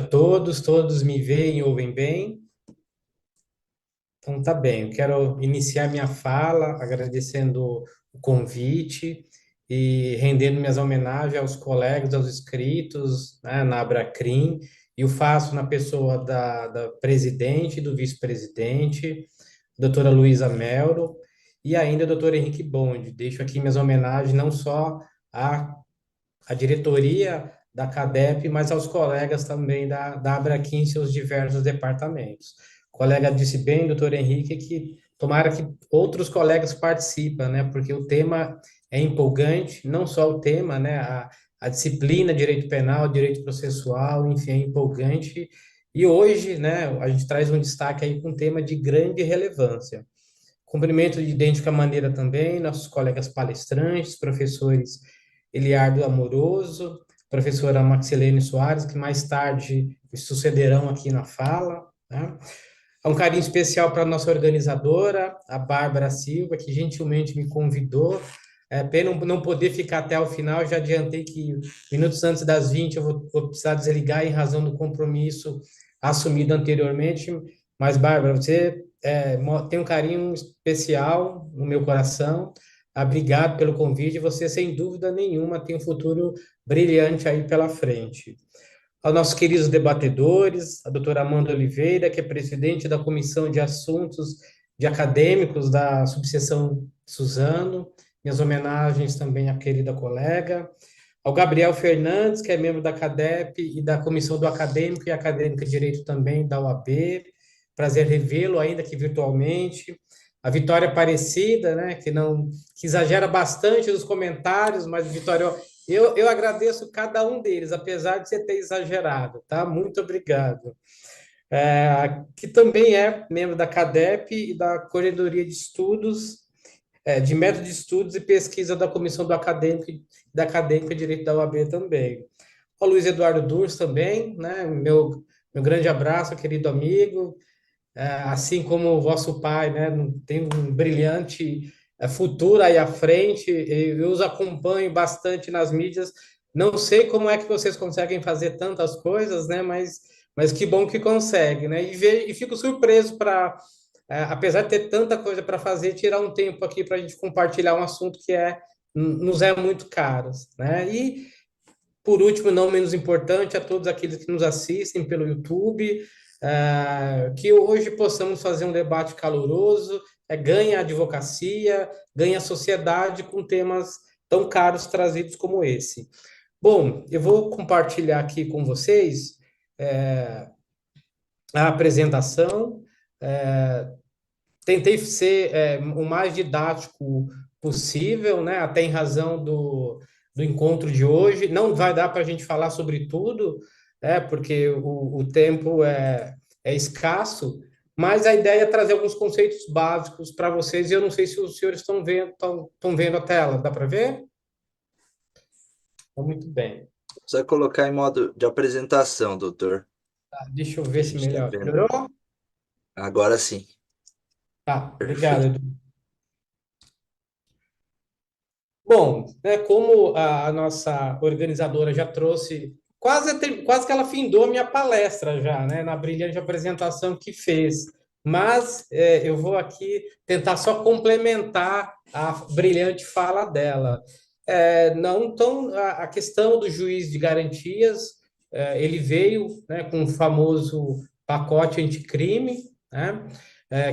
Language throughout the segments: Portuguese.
Todos me veem e ouvem bem. Então, tá bem. Eu quero iniciar minha fala agradecendo o convite e rendendo minhas homenagens aos colegas, aos inscritos, né, na Abracrim, e o faço na pessoa da presidente e do vice-presidente, doutora Luísa Melro, e ainda o doutor Henrique Bond. Deixo aqui minhas homenagens não só à à diretoria da CADEP, mas aos colegas também da Abraquim em seus diversos departamentos. O colega disse bem, doutor Henrique, que tomara que outros colegas participem, né? Porque o tema é empolgante, não só o tema, né? A disciplina, direito penal, direito processual, enfim, é empolgante. E hoje, né, a gente traz um destaque aí com um tema de grande relevância. Cumprimento de idêntica maneira também nossos colegas palestrantes, professores Eliardo Amoroso, professora Maxilene Soares, que mais tarde me sucederão aqui na fala, né? Um carinho especial para a nossa organizadora, a Bárbara Silva, que gentilmente me convidou. É pena não poder ficar até o final, já adiantei que minutos antes das 20 eu vou precisar desligar em razão do compromisso assumido anteriormente. Mas, Bárbara, você tem um carinho especial no meu coração. Obrigado pelo convite. Você, sem dúvida nenhuma, tem um futuro brilhante aí pela frente. Aos nossos queridos debatedores, a doutora Amanda Oliveira, que é presidente da Comissão de Assuntos de Acadêmicos da subseção Suzano, minhas homenagens também à querida colega, ao Gabriel Fernandes, que é membro da CADEP e da Comissão do Acadêmico e Acadêmica de Direito também da UAB, prazer revê-lo, ainda que virtualmente, a Vitória Aparecida, né, que exagera bastante nos comentários, mas Vitória, eu agradeço cada um deles, apesar de você ter exagerado, tá? Muito obrigado. Que também é membro da CADEP e da Corredoria de Estudos, de Método de Estudos e Pesquisa da Comissão do Acadêmico e da Acadêmica de Direito da UAB também. O Luiz Eduardo Durs também, né? Meu grande abraço, querido amigo, assim como o vosso pai, né, tem um brilhante futuro aí à frente, eu os acompanho bastante nas mídias, não sei como é que vocês conseguem fazer tantas coisas, né, mas que bom que consegue, né, e fico surpreso para, apesar de ter tanta coisa para fazer, tirar um tempo aqui para a gente compartilhar um assunto que nos é muito caro, né, e por último, não menos importante, a todos aqueles que nos assistem pelo YouTube, que hoje possamos fazer um debate caloroso, ganha a advocacia, ganha a sociedade com temas tão caros trazidos como esse. Bom, eu vou compartilhar aqui com vocês a apresentação. Tentei ser o mais didático possível, né? Até em razão do encontro de hoje. Não vai dar para a gente falar sobre tudo, porque o tempo é escasso, mas a ideia é trazer alguns conceitos básicos para vocês, e eu não sei se os senhores estão vendo a tela. Dá para ver? Então, muito bem. Só colocar em modo de apresentação, doutor. Tá, deixa eu A ver se gente está melhor. vendo. Melhorou? Agora sim. Tá, obrigado, Perfeito. Edu. Bom, né, como a nossa organizadora já trouxe, quase que ela findou a minha palestra já, né, na brilhante apresentação que fez. Mas eu vou aqui tentar só complementar a brilhante fala dela. Não, então, a questão do juiz de garantias, ele veio, né, com o famoso pacote anticrime, né,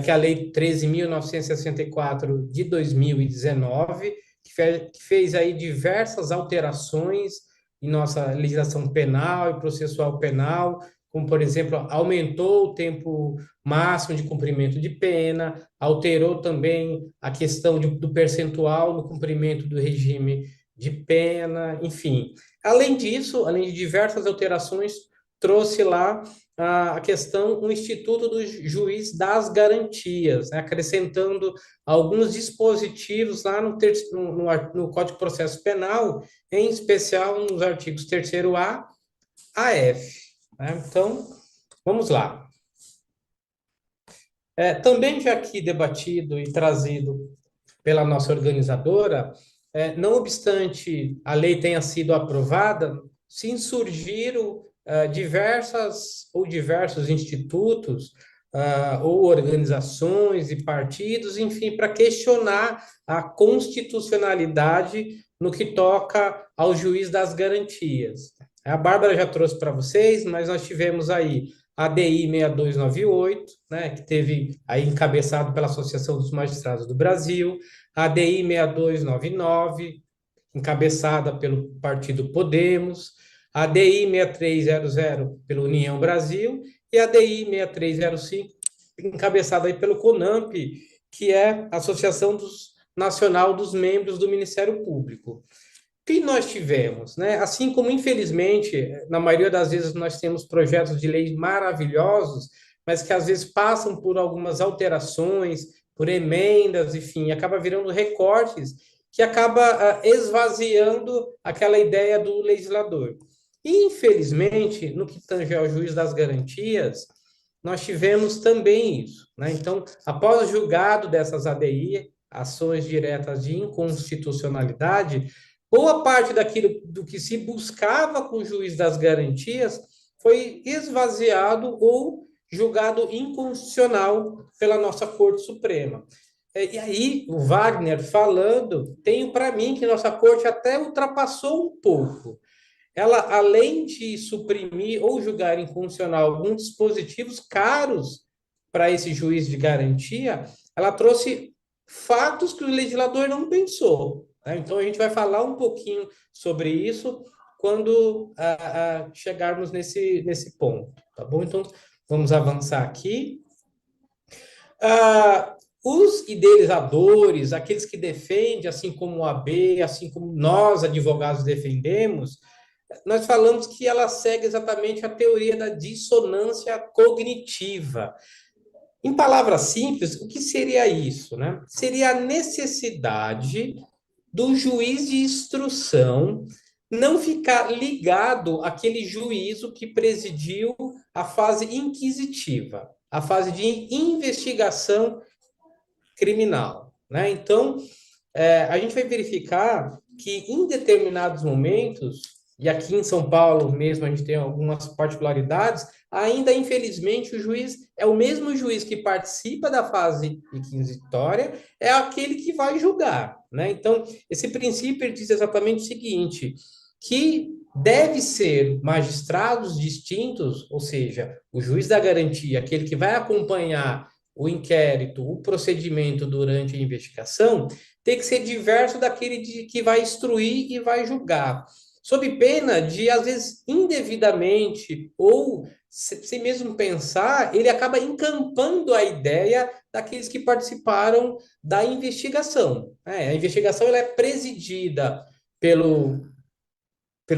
que é a Lei 13.964 de 2019 que fez aí diversas alterações em nossa legislação penal e processual penal, como, por exemplo, aumentou o tempo máximo de cumprimento de pena, alterou também a questão do percentual no cumprimento do regime de pena, enfim. Além disso, além de diversas alterações, trouxe lá a questão, o Instituto do Juiz das Garantias, né, acrescentando alguns dispositivos lá no Código de Processo Penal, em especial nos artigos 3º a F. Né? Então, vamos lá. Também já aqui debatido e trazido pela nossa organizadora, não obstante a lei tenha sido aprovada, se insurgiram diversos institutos ou organizações e partidos, enfim, para questionar a constitucionalidade no que toca ao juiz das garantias. A Bárbara já trouxe para vocês, mas nós tivemos aí a DI 6298, né, que teve aí encabeçado pela Associação dos Magistrados do Brasil, a DI 6299, encabeçada pelo Partido Podemos, a DI 6300 pela União Brasil e a DI 6305, encabeçada aí pelo CONAMP, que é a Associação Nacional dos Membros do Ministério Público. O que nós tivemos, né? Assim como, infelizmente, na maioria das vezes nós temos projetos de lei maravilhosos, mas que às vezes passam por algumas alterações, por emendas, enfim, acaba virando recortes que acaba esvaziando aquela ideia do legislador. E, infelizmente, no que tange ao juiz das garantias, nós tivemos também isso, né? Então, após o julgado dessas ADI, ações diretas de inconstitucionalidade, boa parte daquilo do que se buscava com o juiz das garantias foi esvaziado ou julgado inconstitucional pela nossa Corte Suprema. E aí, o Wagner falando, tenho para mim que nossa Corte até ultrapassou um pouco. Ela, além de suprimir ou julgar inconstitucional alguns dispositivos caros para esse juiz de garantia, ela trouxe fatos que o legislador não pensou. Né? Então, a gente vai falar um pouquinho sobre isso quando chegarmos nesse ponto, tá bom? Então, vamos avançar aqui. Os idealizadores, aqueles que defendem, assim como o AB, assim como nós, advogados, defendemos, nós falamos que ela segue exatamente a teoria da dissonância cognitiva. Em palavras simples, o que seria isso, né? Seria a necessidade do juiz de instrução não ficar ligado àquele juízo que presidiu a fase inquisitiva, a fase de investigação criminal, né? Então, a gente vai verificar que em determinados momentos, e aqui em São Paulo mesmo a gente tem algumas particularidades, ainda infelizmente o juiz é o mesmo juiz que participa da fase inquisitória, é aquele que vai julgar, né? Então, esse princípio ele diz exatamente o seguinte, que deve ser magistrados distintos, ou seja, o juiz da garantia, aquele que vai acompanhar o inquérito, o procedimento durante a investigação, tem que ser diverso daquele que vai instruir e vai julgar, sob pena de, às vezes, indevidamente, ou sem mesmo pensar, ele acaba encampando a ideia daqueles que participaram da investigação. A investigação ela é presidida pelo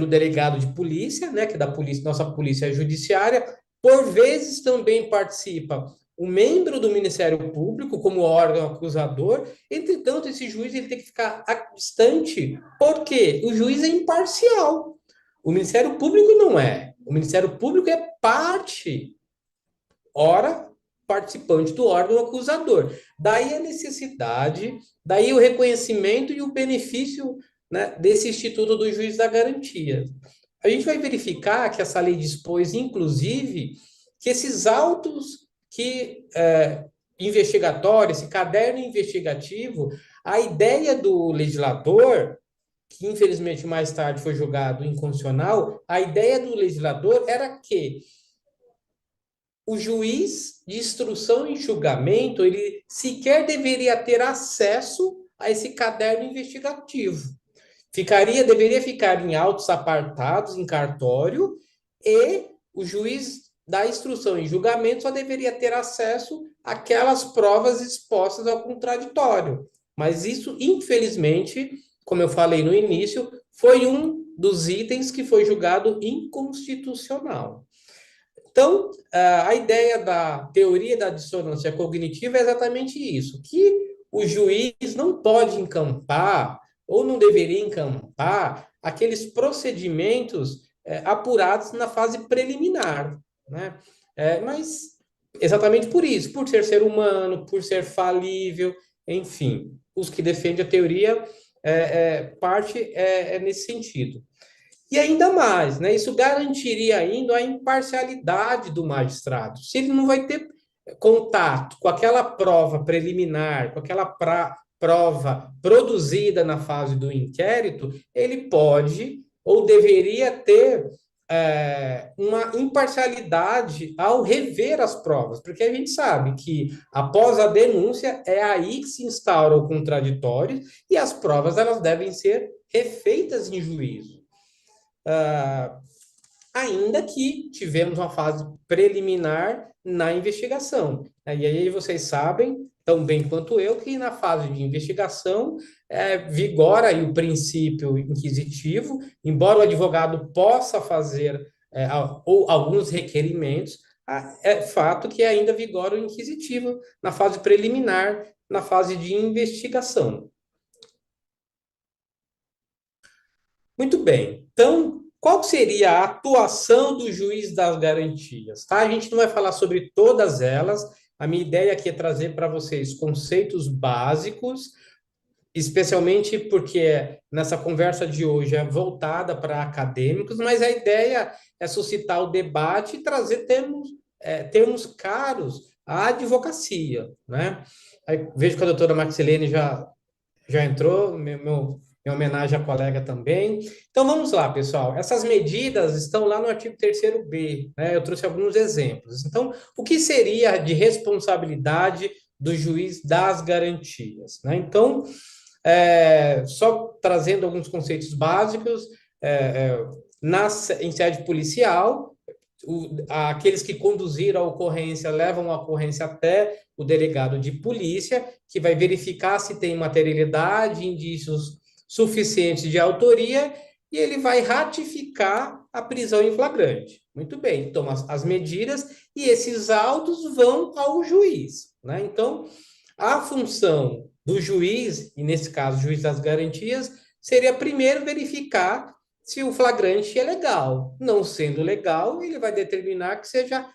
delegado de polícia, né, que é da polícia, nossa polícia judiciária, por vezes também participa o membro do Ministério Público como órgão acusador. Entretanto, esse juiz ele tem que ficar distante, porque o juiz é imparcial. O Ministério Público não é. O Ministério Público é parte, ora, participante do órgão acusador. Daí a necessidade, daí o reconhecimento e o benefício, né, desse Instituto do Juiz da Garantia. A gente vai verificar que essa lei dispôs, inclusive, que esses autos investigatório, esse caderno investigativo, a ideia do legislador, que infelizmente mais tarde foi julgado inconstitucional, a ideia do legislador era que o juiz de instrução e julgamento, ele sequer deveria ter acesso a esse caderno investigativo. Deveria ficar em autos apartados, em cartório, e o juiz da instrução e julgamento só deveria ter acesso àquelas provas expostas ao contraditório. Mas isso, infelizmente, como eu falei no início, foi um dos itens que foi julgado inconstitucional. Então, a ideia da teoria da dissonância cognitiva é exatamente isso, que o juiz não pode encampar, ou não deveria encampar, aqueles procedimentos apurados na fase preliminar, né? Mas exatamente por isso, por ser humano, por ser falível, enfim, os que defendem a teoria parte nesse sentido. E ainda mais, né? Isso garantiria ainda a imparcialidade do magistrado. Se ele não vai ter contato com aquela prova preliminar, com aquela prova produzida na fase do inquérito, ele pode ou deveria ter uma imparcialidade ao rever as provas, porque a gente sabe que após a denúncia é aí que se instaura o contraditório e as provas elas devem ser refeitas em juízo. Uh, Ainda que tivemos uma fase preliminar na investigação. E aí vocês sabem, tão bem quanto eu, que na fase de investigação vigora aí o princípio inquisitivo, embora o advogado possa fazer ou alguns requerimentos, é fato que ainda vigora o inquisitivo na fase preliminar, na fase de investigação. Muito bem. Então, qual seria a atuação do juiz das garantias? Tá? A gente não vai falar sobre todas elas. A minha ideia aqui é trazer para vocês conceitos básicos, especialmente porque nessa conversa de hoje é voltada para acadêmicos, mas a ideia é suscitar o debate e trazer termos caros à advocacia, né? Aí, vejo que a doutora Maxilene já entrou, minha homenagem à colega também. Então vamos lá, pessoal. Essas medidas estão lá no artigo 3º-B, né? Eu trouxe alguns exemplos. Então, o que seria de responsabilidade do juiz das garantias, né? Então, só trazendo alguns conceitos básicos, é, é, em sede policial, aqueles que conduziram a ocorrência levam a ocorrência até o delegado de polícia, que vai verificar se tem materialidade, indícios suficientes de autoria, e ele vai ratificar a prisão em flagrante. Muito bem, toma as medidas e esses autos vão ao juiz, né? Então, a função do juiz, e nesse caso, o juiz das garantias, seria primeiro verificar se o flagrante é legal. Não sendo legal, ele vai determinar que seja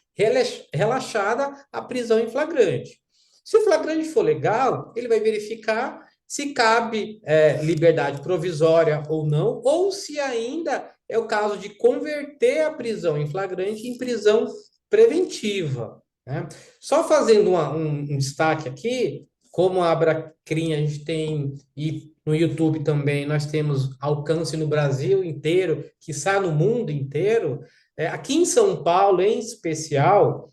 relaxada a prisão em flagrante. Se o flagrante for legal, ele vai verificar se cabe liberdade provisória ou não, ou se ainda é o caso de converter a prisão em flagrante em prisão preventiva, né? Só fazendo um destaque aqui, como a Abracrim a gente tem, e no YouTube também nós temos alcance no Brasil inteiro, quiçá no mundo inteiro. Aqui em São Paulo, em especial,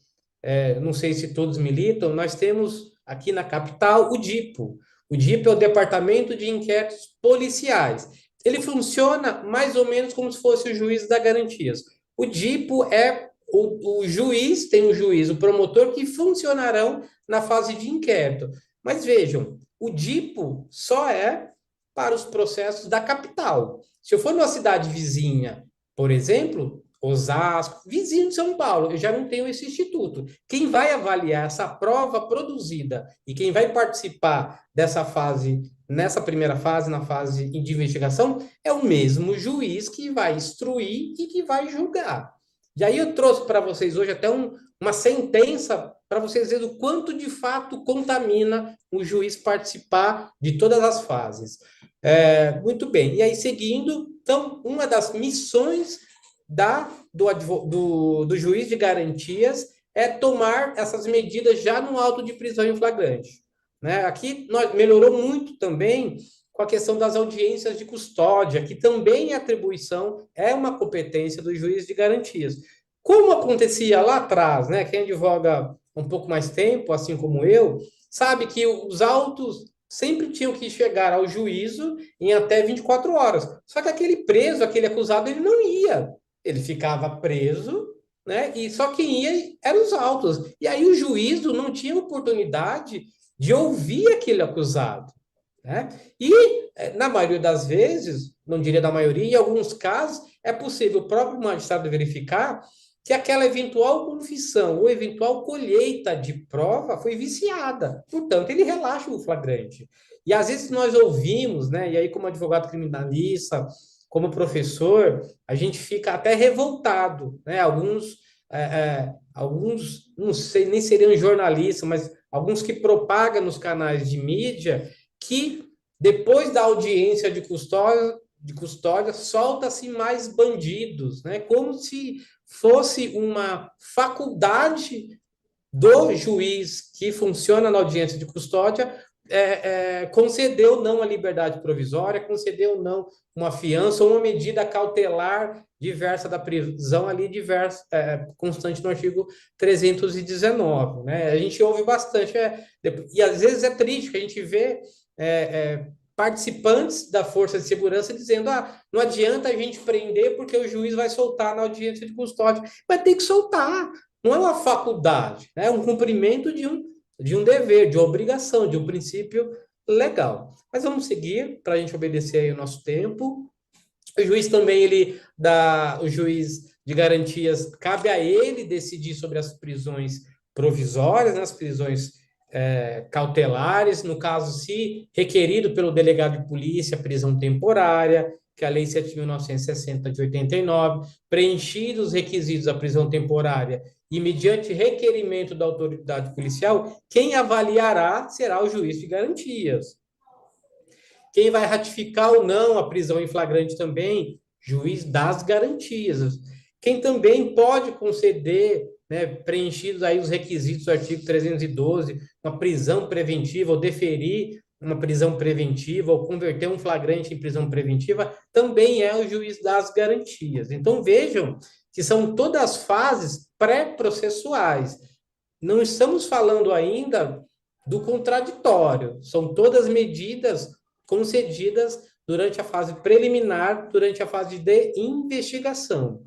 não sei se todos militam, nós temos aqui na capital o DIPO. O DIPO é o Departamento de Inquéritos Policiais. Ele funciona mais ou menos como se fosse o juiz das garantias. O DIPO é o juiz, tem o juiz, o promotor, que funcionarão na fase de inquérito. Mas vejam, o DIPO só é para os processos da capital. Se eu for numa cidade vizinha, por exemplo, Osasco, vizinho de São Paulo, eu já não tenho esse instituto. Quem vai avaliar essa prova produzida e quem vai participar dessa fase, nessa primeira fase, na fase de investigação, é o mesmo juiz que vai instruir e que vai julgar. E aí eu trouxe para vocês hoje até uma sentença para vocês verem o quanto de fato contamina o juiz participar de todas as fases. Muito bem. E aí, seguindo, então, uma das missões do juiz de garantias é tomar essas medidas já no auto de prisão em flagrante, né? Aqui melhorou muito também com a questão das audiências de custódia, que também é atribuição, é uma competência do juiz de garantias. Como acontecia lá atrás, né? Quem advoga um pouco mais tempo, assim como eu, sabe que os autos sempre tinham que chegar ao juízo em até 24 horas. Só que aquele preso, aquele acusado, ele não ia. Ele ficava preso, né? E só quem ia eram os autos. E aí o juízo não tinha oportunidade de ouvir aquele acusado, né? E, na maioria das vezes, não diria da maioria, em alguns casos, é possível o próprio magistrado verificar que aquela eventual confissão ou eventual colheita de prova foi viciada. Portanto, ele relaxa o flagrante. E às vezes nós ouvimos, né? E aí, como advogado criminalista, como professor, a gente fica até revoltado, né? Alguns, não sei, nem seriam jornalistas, mas alguns que propagam nos canais de mídia que depois da audiência de custódia de custódia, solta-se mais bandidos, né? Como se fosse uma faculdade do juiz que funciona na audiência de custódia concedeu não a liberdade provisória, concedeu não uma fiança ou uma medida cautelar diversa da prisão ali, diversa, constante no artigo 319, né? A gente ouve bastante, e às vezes é triste que a gente vê participantes da força de segurança dizendo, não adianta a gente prender porque o juiz vai soltar na audiência de custódia. Mas tem que soltar, não é uma faculdade, né? É um cumprimento de um dever, de uma obrigação, de um princípio legal. Mas vamos seguir para a gente obedecer aí o nosso tempo. O juiz também, o juiz de garantias, cabe a ele decidir sobre as prisões provisórias, né, as prisões cautelares, no caso, se requerido pelo delegado de polícia, prisão temporária, que é a Lei 7.960 de 89, preenchidos os requisitos da prisão temporária e mediante requerimento da autoridade policial, quem avaliará será o juiz de garantias. Quem vai ratificar ou não a prisão em flagrante também, juiz das garantias. Quem também pode conceder, né, preenchidos aí os requisitos do artigo 312, uma prisão preventiva ou deferir uma prisão preventiva ou converter um flagrante em prisão preventiva, também é o juiz das garantias. Então vejam que são todas fases pré-processuais. Não estamos falando ainda do contraditório, são todas medidas concedidas durante a fase preliminar, durante a fase de investigação.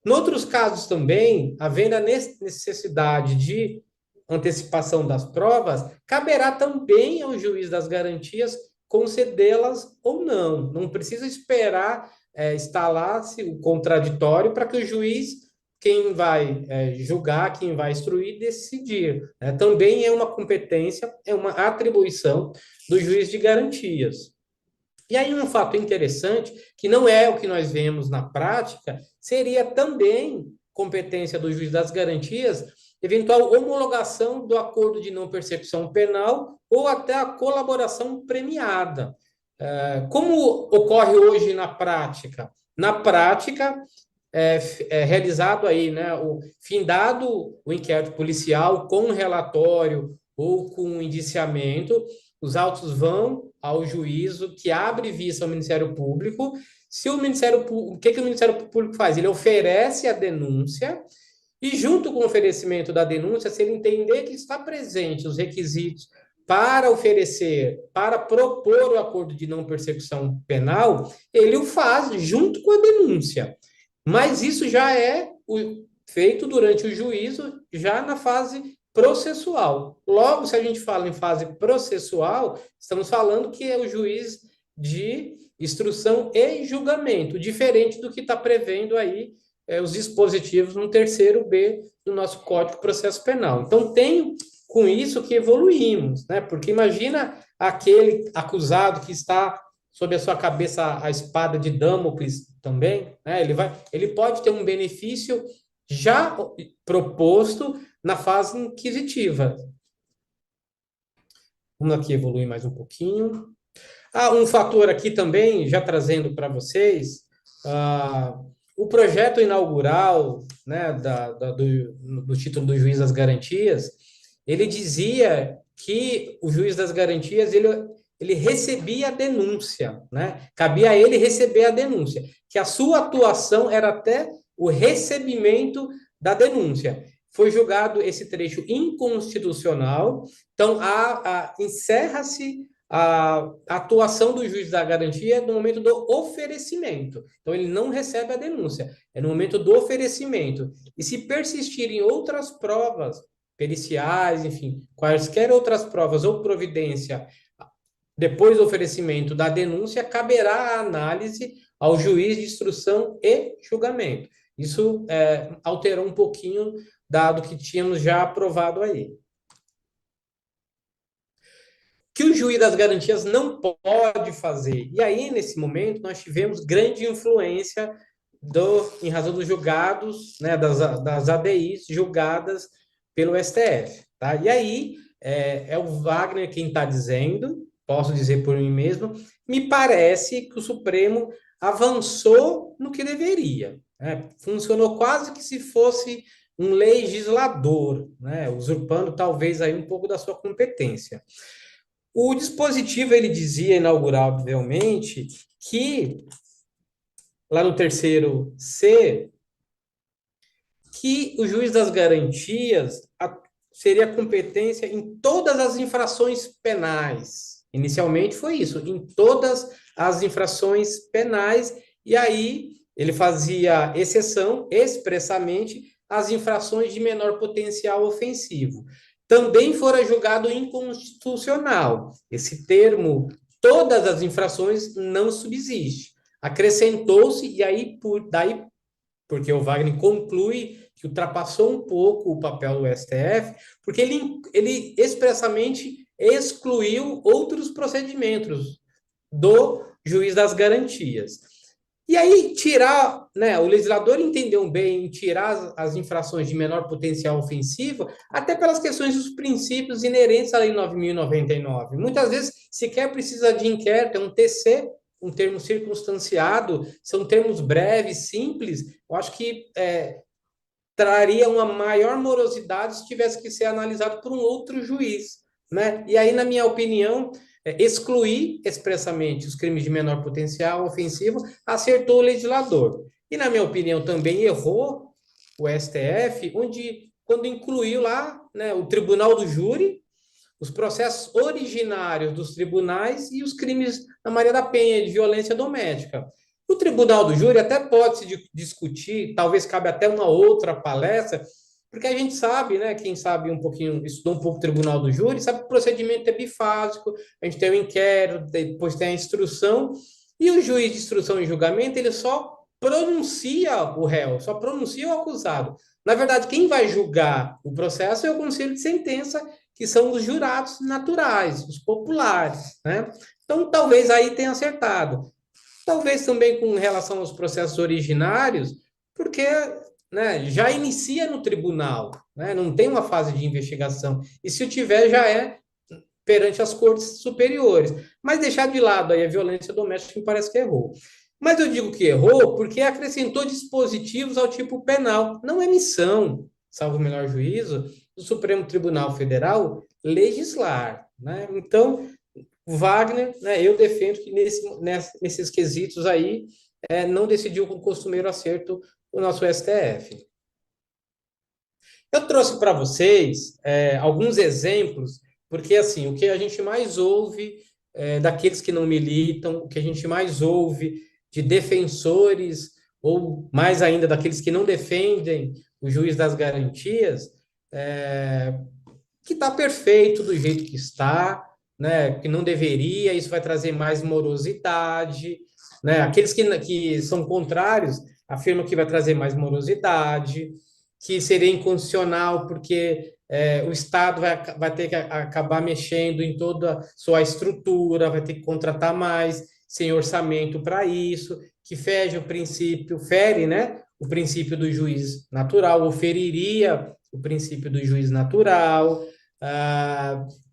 Em outros casos também, havendo a necessidade de antecipação das provas, caberá também ao juiz das garantias concedê-las ou não. Não precisa esperar instalar-se o contraditório para que o juiz, quem vai julgar, quem vai instruir, decidir. Né? Também é uma competência, é uma atribuição do juiz de garantias. E aí um fato interessante, que não é o que nós vemos na prática, seria também competência do juiz das garantias, eventual homologação do acordo de não persecução penal ou até a colaboração premiada. Como ocorre hoje na prática? Na prática, realizado aí, né, findado o inquérito policial com relatório ou com indiciamento, os autos vão ao juízo que abre vista ao Ministério Público. Se o Ministério Público, o que o Ministério Público faz? Ele oferece a denúncia e, junto com o oferecimento da denúncia, se ele entender que está presente os requisitos para oferecer, para propor o acordo de não persecução penal, ele o faz junto com a denúncia. Mas isso já é feito durante o juízo, já na fase processual. Logo, se a gente fala em fase processual, estamos falando que é o juiz de instrução e julgamento, diferente do que está prevendo aí os dispositivos no terceiro B do nosso Código de Processo Penal. Então, tem com isso que evoluímos, né? Porque imagina aquele acusado que está sob a sua cabeça a espada de Damocles também, né? Ele pode ter um benefício já proposto na fase inquisitiva. Vamos aqui evoluir mais um pouquinho. Um fator aqui também, já trazendo para vocês, o projeto inaugural, né, do título do juiz das garantias, ele dizia que o juiz das garantias, ele recebia a denúncia, né? Cabia a ele receber a denúncia, que a sua atuação era até o recebimento da denúncia. Foi julgado esse trecho inconstitucional, então encerra-se a atuação do juiz da garantia no momento do oferecimento. Então, ele não recebe a denúncia, é no momento do oferecimento. E se persistirem outras provas periciais, enfim, quaisquer outras provas ou providência depois do oferecimento da denúncia, caberá a análise ao juiz de instrução e julgamento. Isso alterou um pouquinho dado que tínhamos já aprovado aí. Que o juiz das garantias não pode fazer. E aí, nesse momento, nós tivemos grande influência em razão dos julgados, né, das ADIs julgadas pelo STF. Tá? E aí, é o Wagner quem está dizendo, posso dizer por mim mesmo, me parece que o Supremo avançou no que deveria, né? Funcionou quase que se fosse um legislador, né? Usurpando talvez aí um pouco da sua competência. O dispositivo ele dizia inauguravelmente que lá no terceiro C que o juiz das garantias seria competência em todas as infrações penais. Inicialmente foi isso, em todas as infrações penais, e aí ele fazia exceção expressamente às infrações de menor potencial ofensivo. Também fora julgado inconstitucional. Esse termo, todas as infrações, não subsiste. Acrescentou-se, e aí, daí porque o Wagner conclui que ultrapassou um pouco o papel do STF, porque ele expressamente excluiu outros procedimentos do juiz das garantias. E aí, tirar, né, o legislador entendeu bem em tirar as infrações de menor potencial ofensivo, até pelas questões dos princípios inerentes à Lei 9.099. Muitas vezes sequer precisa de inquérito, é um TC, um termo circunstanciado, são termos breves, simples. Eu acho que traria uma maior morosidade se tivesse que ser analisado por um outro juiz, né? E aí, na minha opinião, excluir expressamente os crimes de menor potencial ofensivo, acertou o legislador. E, na minha opinião, também errou o STF, quando incluiu lá, né, o tribunal do júri, os processos originários dos tribunais e os crimes da Maria da Penha de violência doméstica. O tribunal do júri até pode se discutir, talvez cabe até uma outra palestra, porque a gente sabe, né, quem sabe um pouquinho, estudou um pouco o tribunal do júri, sabe que o procedimento é bifásico, a gente tem o inquérito, depois tem a instrução, e o juiz de instrução e julgamento, ele só pronuncia o réu, só pronuncia o acusado. Na verdade, quem vai julgar o processo é o conselho de sentença, que são os jurados naturais, os populares, né? Então, talvez aí tenha acertado. Talvez também com relação aos processos originários, porque, né, já inicia no tribunal, né? Não tem uma fase de investigação. E se o tiver, já é perante as cortes superiores. Mas deixar de lado aí a violência doméstica me parece que errou. Mas eu digo que errou porque acrescentou dispositivos ao tipo penal. Não é missão, salvo o melhor juízo, do Supremo Tribunal Federal legislar, né? Então, Wagner, né, eu defendo que nesses quesitos aí não decidiu com o costumeiro acerto o nosso STF. Eu trouxe para vocês alguns exemplos, porque assim, o que a gente mais ouve daqueles que não militam, o que a gente mais ouve de defensores, ou mais ainda daqueles que não defendem o juiz das garantias, é, que está perfeito do jeito que está, né? Que não deveria, isso vai trazer mais morosidade, né? Aqueles que são contrários afirmam que vai trazer mais morosidade, que seria inconstitucional porque o Estado vai ter que acabar mexendo em toda a sua estrutura, vai ter que contratar mais, sem orçamento para isso, que fere, né, o princípio do juiz natural, ou feriria o princípio do juiz natural,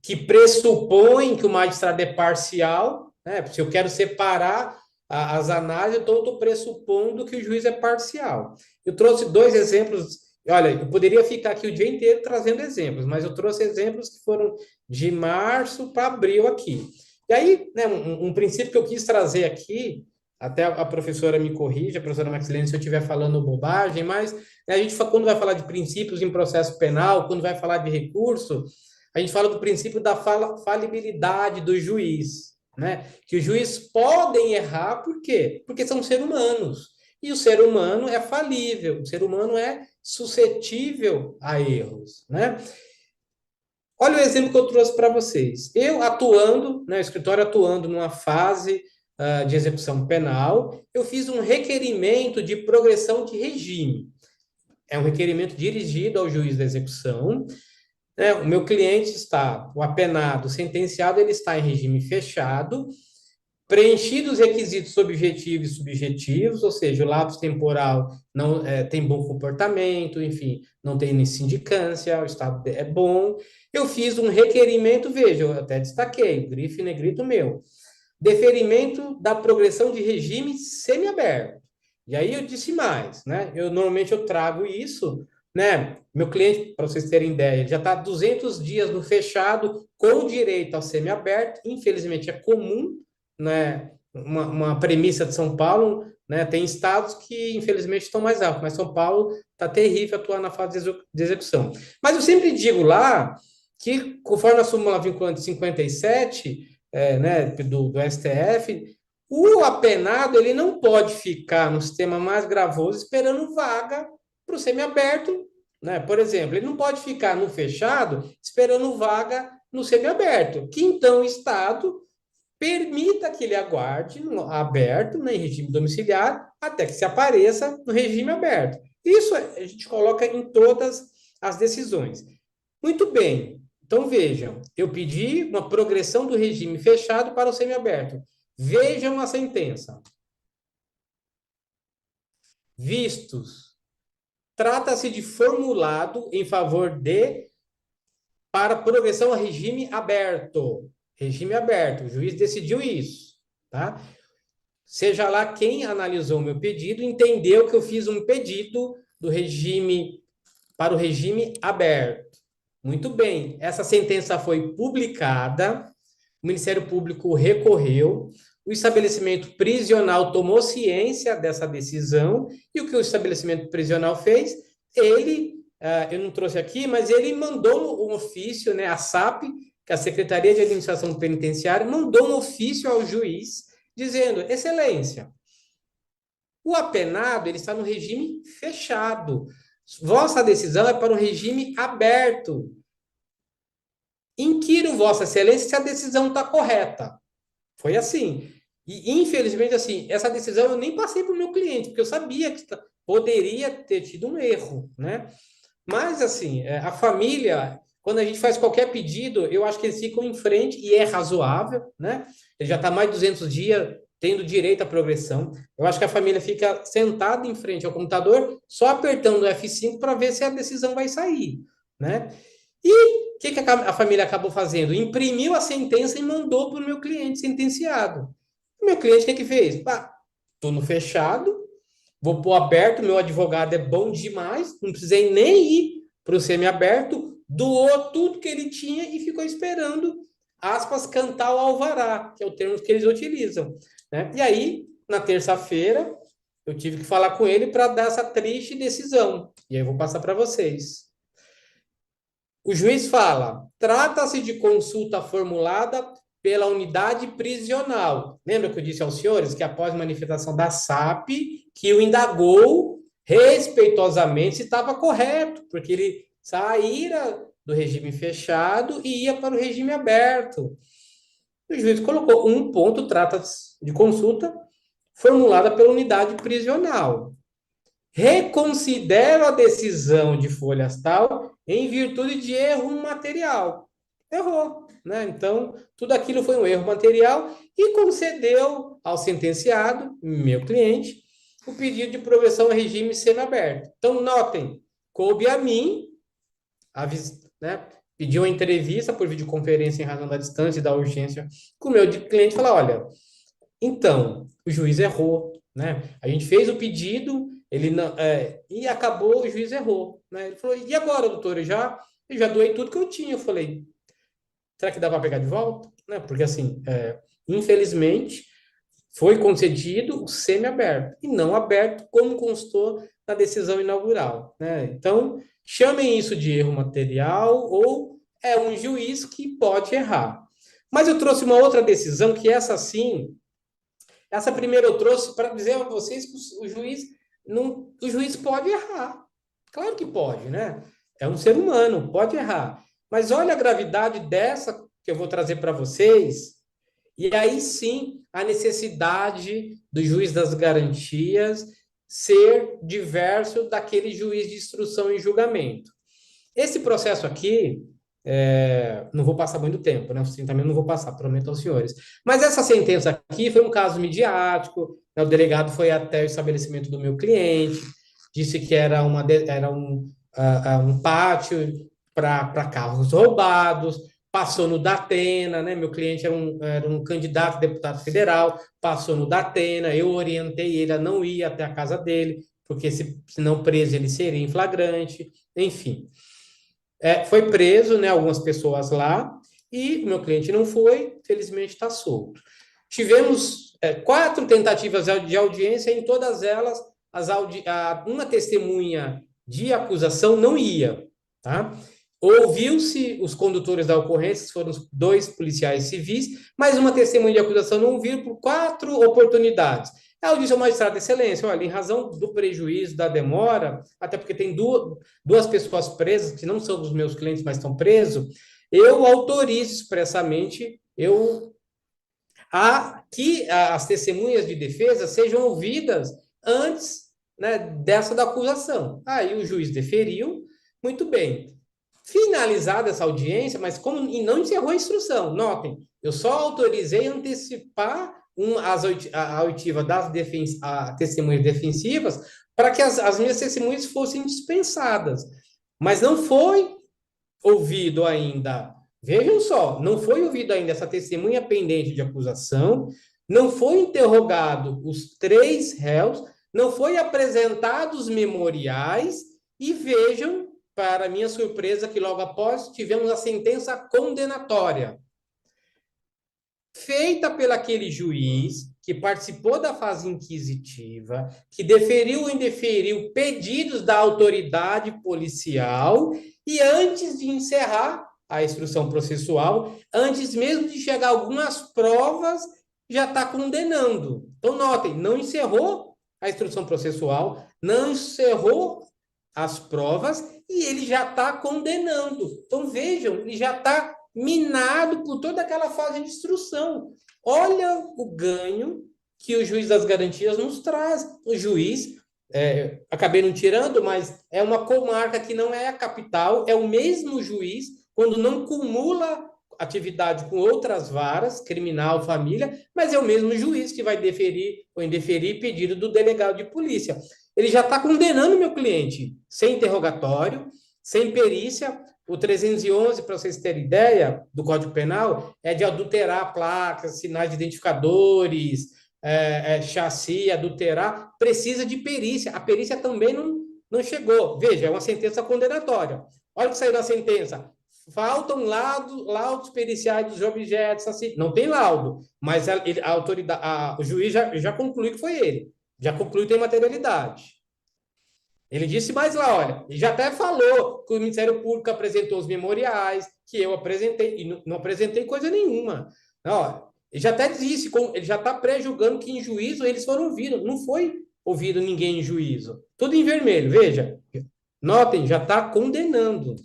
que pressupõe que o magistrado é parcial, né? Se eu quero separar as análises, então eu estou pressupondo que o juiz é parcial. Eu trouxe dois exemplos. Olha, eu poderia ficar aqui o dia inteiro trazendo exemplos, mas eu trouxe exemplos que foram de março para abril aqui. E aí, né, um princípio que eu quis trazer aqui, até a professora me corrige, a professora Maxilene, se eu estiver falando bobagem, mas né, a gente, quando vai falar de princípios em processo penal, quando vai falar de recurso, a gente fala do princípio da falibilidade do juiz, né? Que os juízes podem errar, por quê? Porque são seres humanos. E o ser humano é falível, o ser humano é suscetível a erros, né? Olha o exemplo que eu trouxe para vocês. Eu atuando, né, o escritório atuando numa fase de execução penal, eu fiz um requerimento de progressão de regime. É um requerimento dirigido ao juiz da execução. Né? O meu cliente está, o apenado, o sentenciado, ele está em regime fechado, preenchidos os requisitos objetivos e subjetivos, ou seja, o lapso temporal não tem bom comportamento, enfim, não tem sindicância, o estado é bom. Eu fiz um requerimento, veja, eu até destaquei, grifo e negrito meu. deferimento da progressão de regime semiaberto. E aí eu disse mais, né? Normalmente eu trago isso, né? Meu cliente, para vocês terem ideia, ele já está 200 dias no fechado com direito ao semiaberto. Infelizmente é comum, né? Uma premissa de São Paulo, né? Tem estados que infelizmente estão mais altos, mas São Paulo está terrível atuar na fase de execução. Mas eu sempre digo lá que, conforme a súmula vinculante 57, né, do STF, o apenado ele não pode ficar no sistema mais gravoso esperando vaga para o semiaberto, né? Por exemplo, ele não pode ficar no fechado esperando vaga no semiaberto, que então o Estado permita que ele aguarde no aberto, né, em regime domiciliar, até que se apareça no regime aberto. Isso a gente coloca em todas as decisões. Muito bem. Então vejam, eu pedi uma progressão do regime fechado para o semiaberto. Vejam a sentença. Vistos. Trata-se de formulado em favor de para progressão a regime aberto. Regime aberto. O juiz decidiu isso, tá? Seja lá quem analisou o meu pedido, entendeu que eu fiz um pedido do regime para o regime aberto. Muito bem. Essa sentença foi publicada, o Ministério Público recorreu, o estabelecimento prisional tomou ciência dessa decisão, e o que o estabelecimento prisional fez? Ele, eu não trouxe aqui, mas ele mandou um ofício, né, a SAP, que é a Secretaria de Administração Penitenciária, mandou um ofício ao juiz, dizendo, excelência, o apenado ele está no regime fechado. Vossa decisão é para o regime aberto. Inquiro Vossa Excelência se a decisão está correta. Foi assim. E, infelizmente, assim, essa decisão eu nem passei para o meu cliente, porque eu sabia que poderia ter tido um erro, né? Mas, assim, a família, quando a gente faz qualquer pedido, eu acho que eles ficam em frente e é razoável, né? Ele já está mais de 200 dias tendo direito à progressão. Eu acho que a família fica sentada em frente ao computador, só apertando o F5 para ver se a decisão vai sair, né? E o que a família acabou fazendo? Imprimiu a sentença e mandou para o meu cliente sentenciado. O meu cliente, o que fez? Estou no fechado, vou pôr aberto, meu advogado é bom demais, não precisei nem ir para o semiaberto, doou tudo que ele tinha e ficou esperando, aspas, cantar o alvará, que é o termo que eles utilizam, né? E aí, na terça-feira, eu tive que falar com ele para dar essa triste decisão. E aí eu vou passar para vocês. O juiz fala: trata-se de consulta formulada pela unidade prisional. Lembra que eu disse aos senhores que após manifestação da SAP, que o indagou respeitosamente se estava correto, porque ele saíra do regime fechado e ia para o regime aberto. O juiz colocou um ponto, trata-se de consulta formulada pela unidade prisional. Reconsidero a decisão de folhas tal em virtude de erro material. Errou, né? Então, tudo aquilo foi um erro material e concedeu ao sentenciado, meu cliente, o pedido de progressão a regime semiaberto. Então, notem, coube a mim, né, pediu uma entrevista por videoconferência em razão da distância e da urgência com o meu cliente, falar, olha, então, o juiz errou, né? A gente fez o pedido, ele não, e acabou, o juiz errou, né? Ele falou, e agora, doutor? Eu já doei tudo que eu tinha. Eu falei, será que dá para pegar de volta? Né? Porque, assim, infelizmente, foi concedido o semi-aberto, e não aberto, como constou na decisão inaugural, né? Então, chamem isso de erro material, ou é um juiz que pode errar. Mas eu trouxe uma outra decisão, que essa sim, essa primeira eu trouxe para dizer a vocês que o juiz não, o juiz pode errar. Claro que pode, né? É um ser humano, pode errar. Mas olha a gravidade dessa que eu vou trazer para vocês. E aí sim, a necessidade do juiz das garantias ser diverso daquele juiz de instrução e julgamento. Esse processo aqui, não vou passar muito tempo, né? Os 30 minutos não vou passar, prometo aos senhores. Mas essa sentença aqui foi um caso midiático, né? O delegado foi até o estabelecimento do meu cliente, disse que era um pátio para carros roubados, passou no Datena, né? Meu cliente era um candidato a deputado federal, passou no Datena, eu orientei ele a não ir até a casa dele, porque se não preso ele seria em flagrante, enfim. Foi preso, né, algumas pessoas lá, e o meu cliente não foi, felizmente está solto. Tivemos 4 tentativas de audiência, em todas elas, uma testemunha de acusação não ia, tá? Ouviu-se os condutores da ocorrência, foram os 2 policiais civis, mas uma testemunha de acusação não viu por 4 oportunidades. Eu disse ao magistrado de excelência, olha, em razão do prejuízo, da demora, até porque tem duas pessoas presas, que não são dos meus clientes, mas estão presos, eu autorizo expressamente que as testemunhas de defesa sejam ouvidas antes, né, dessa da acusação. Aí o juiz deferiu, muito bem. Finalizada essa audiência, mas como não encerrou a instrução, notem, eu só autorizei antecipar a oitiva das testemunhas defensivas para que as minhas testemunhas fossem dispensadas. Mas não foi ouvido ainda. Vejam só, não foi ouvido ainda essa testemunha pendente de acusação, não foi interrogado os 3 réus, não foi apresentado os memoriais, e vejam, para minha surpresa, que logo após tivemos a sentença condenatória, feita pelo aquele juiz que participou da fase inquisitiva, que deferiu ou indeferiu pedidos da autoridade policial, e antes de encerrar a instrução processual, antes mesmo de chegar algumas provas, já está condenando. Então, notem, não encerrou a instrução processual, não encerrou as provas, e ele já está condenando. Então, vejam, ele já está minado por toda aquela fase de instrução. Olha o ganho que o juiz das garantias nos traz. O juiz, acabei não tirando, mas é uma comarca que não é a capital, é o mesmo juiz, quando não cumula atividade com outras varas, criminal, família, mas é o mesmo juiz que vai deferir ou indeferir pedido do delegado de polícia. Ele já está condenando meu cliente, sem interrogatório, sem perícia. O 311, para vocês terem ideia, do Código Penal, é de adulterar placas, sinais de identificadores, chassi, adulterar, precisa de perícia. A perícia também não chegou. Veja, é uma sentença condenatória. Olha o que saiu da sentença. Faltam laudos periciais dos objetos, assim. Não tem laudo, mas o juiz já concluiu que foi ele. Já concluiu que tem materialidade. Ele disse mais lá, olha, e já até falou que o Ministério Público apresentou os memoriais, que eu apresentei, e não apresentei coisa nenhuma. Não, ele já até disse, ele já está pré-julgando que em juízo eles foram ouvidos. Não foi ouvido ninguém em juízo. Tudo em vermelho, veja. Notem, já está condenando.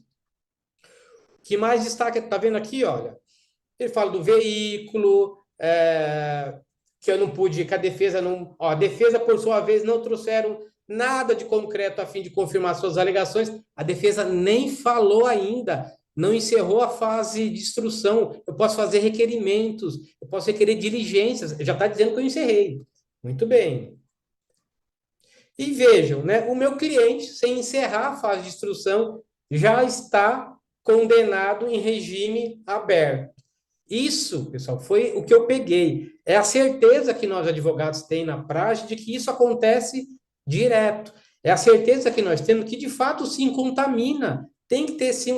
Que mais destaque? Está vendo aqui, olha. Ele fala do veículo, que eu não pude, que a defesa não. Ó, a defesa, por sua vez, não trouxeram nada de concreto a fim de confirmar suas alegações. A defesa nem falou ainda, não encerrou a fase de instrução. Eu posso fazer requerimentos, eu posso requerer diligências. Já está dizendo que eu encerrei. Muito bem. E vejam, né, o meu cliente, sem encerrar a fase de instrução, já está condenado em regime aberto. Isso, pessoal, foi o que eu peguei. É a certeza que nós advogados temos na prática de que isso acontece direto. É a certeza que nós temos que, de fato, sim, contamina. Tem que ter, sim,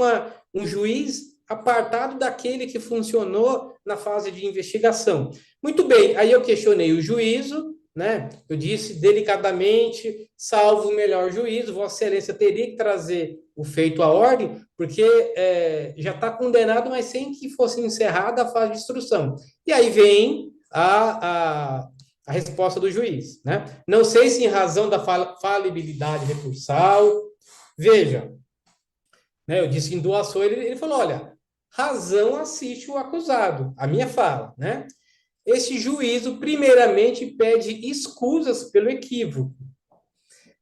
um juiz apartado daquele que funcionou na fase de investigação. Muito bem, aí eu questionei o juízo, né? Eu disse delicadamente, salvo o melhor juízo, Vossa Excelência teria que trazer o feito à ordem, porque já está condenado, mas sem que fosse encerrada a fase de instrução. E aí vem a resposta do juiz, né? Não sei se em razão da falibilidade recursal. Veja, né, eu disse em doação, ele falou, olha, razão assiste o acusado, a minha fala, né? Esse juízo, primeiramente, pede escusas pelo equívoco.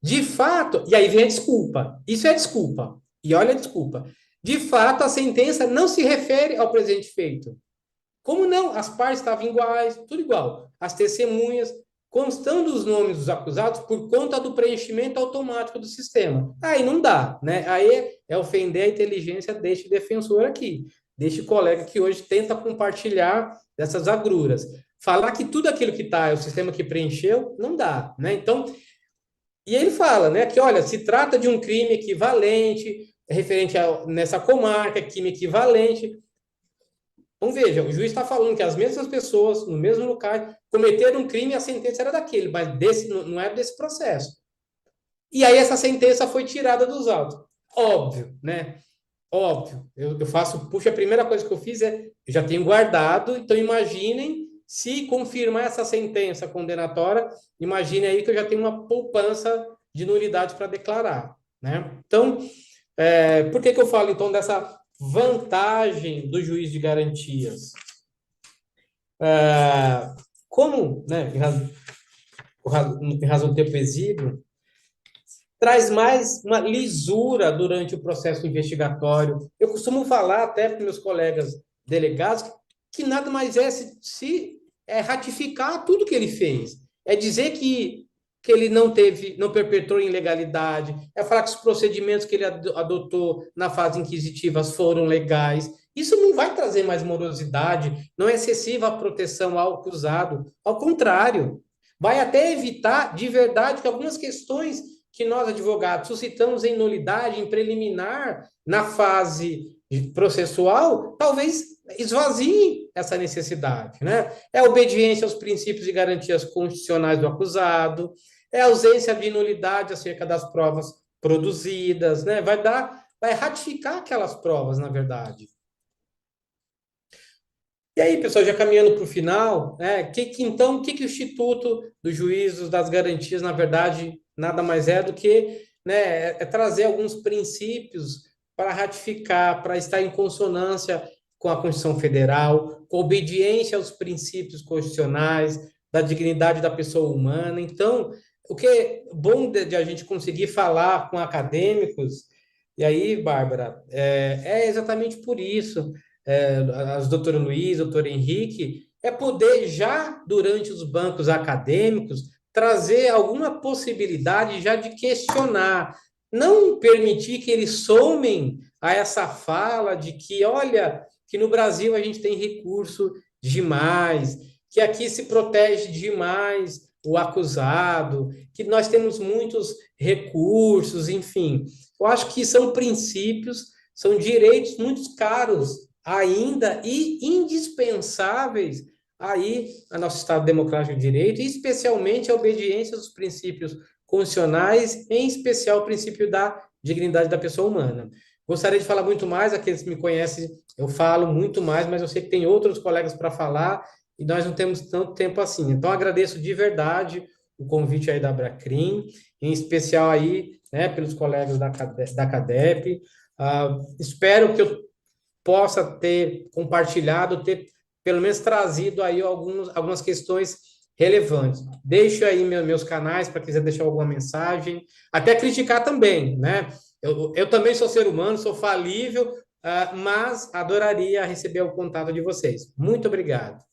De fato, e aí vem a desculpa. Isso é desculpa. E olha a desculpa. De fato, a sentença não se refere ao presente feito. Como não? As partes estavam iguais, tudo igual. As testemunhas, constando os nomes dos acusados por conta do preenchimento automático do sistema. Aí não dá, né? Aí é ofender a inteligência deste defensor aqui. deste colega que hoje tenta compartilhar dessas agruras. Falar que tudo aquilo que está é o sistema que preencheu, não dá, né? Então, e ele fala, né, que olha, se trata de um crime equivalente, referente nessa comarca, crime equivalente. Então, veja, o juiz está falando que as mesmas pessoas, no mesmo local, cometeram um crime e a sentença era daquele, mas desse, não é desse processo. E aí essa sentença foi tirada dos autos. Óbvio, né? Óbvio. Eu faço, puxa, a primeira coisa que eu fiz é, eu já tenho guardado, então imaginem se confirmar essa sentença condenatória, imagine aí que eu já tenho uma poupança de nulidade para declarar, né? Então, por que que eu falo então dessa vantagem do juiz de garantias? Como, né, em razão do tempo exíguo, traz mais uma lisura durante o processo investigatório. Eu costumo falar até para meus colegas delegados que nada mais é se ratificar tudo que ele fez. É dizer que ele não perpetrou ilegalidade, é falar que os procedimentos que ele adotou na fase inquisitiva foram legais. Isso não vai trazer mais morosidade, não é excessiva a proteção ao acusado. Ao contrário, vai até evitar de verdade que algumas questões que nós, advogados, suscitamos em nulidade, em preliminar, na fase processual, talvez esvazie essa necessidade, né? É a obediência aos princípios e garantias constitucionais do acusado, é a ausência de nulidade acerca das provas produzidas, né? Vai ratificar aquelas provas, na verdade. E aí, pessoal, já caminhando para o final, né, então, o que o Instituto dos Juízos das Garantias, na verdade, nada mais é do que, né, trazer alguns princípios para ratificar, para estar em consonância com a Constituição Federal, com obediência aos princípios constitucionais, da dignidade da pessoa humana. Então, o que é bom de a gente conseguir falar com acadêmicos, e aí, Bárbara, é exatamente por isso as doutora Luiz, doutor Henrique, é poder já durante os bancos acadêmicos trazer alguma possibilidade já de questionar, não permitir que eles somem a essa fala de que, olha, que no Brasil a gente tem recurso demais, que aqui se protege demais o acusado, que nós temos muitos recursos, enfim. Eu acho que são princípios, são direitos muito caros ainda e indispensáveis aí a nosso Estado Democrático de Direito, e especialmente a obediência aos princípios constitucionais, em especial o princípio da dignidade da pessoa humana. Gostaria de falar muito mais, aqueles que me conhecem, eu falo muito mais, mas eu sei que tem outros colegas para falar e nós não temos tanto tempo assim. Então, agradeço de verdade o convite aí da Abracrim, em especial aí, né, pelos colegas da CADEP. Espero que eu possa ter compartilhado, ter pelo menos trazido aí algumas questões relevantes. Deixo aí meus canais para quiser deixar alguma mensagem, até criticar também, né? Eu também sou ser humano, sou falível, mas adoraria receber o contato de vocês. Muito obrigado.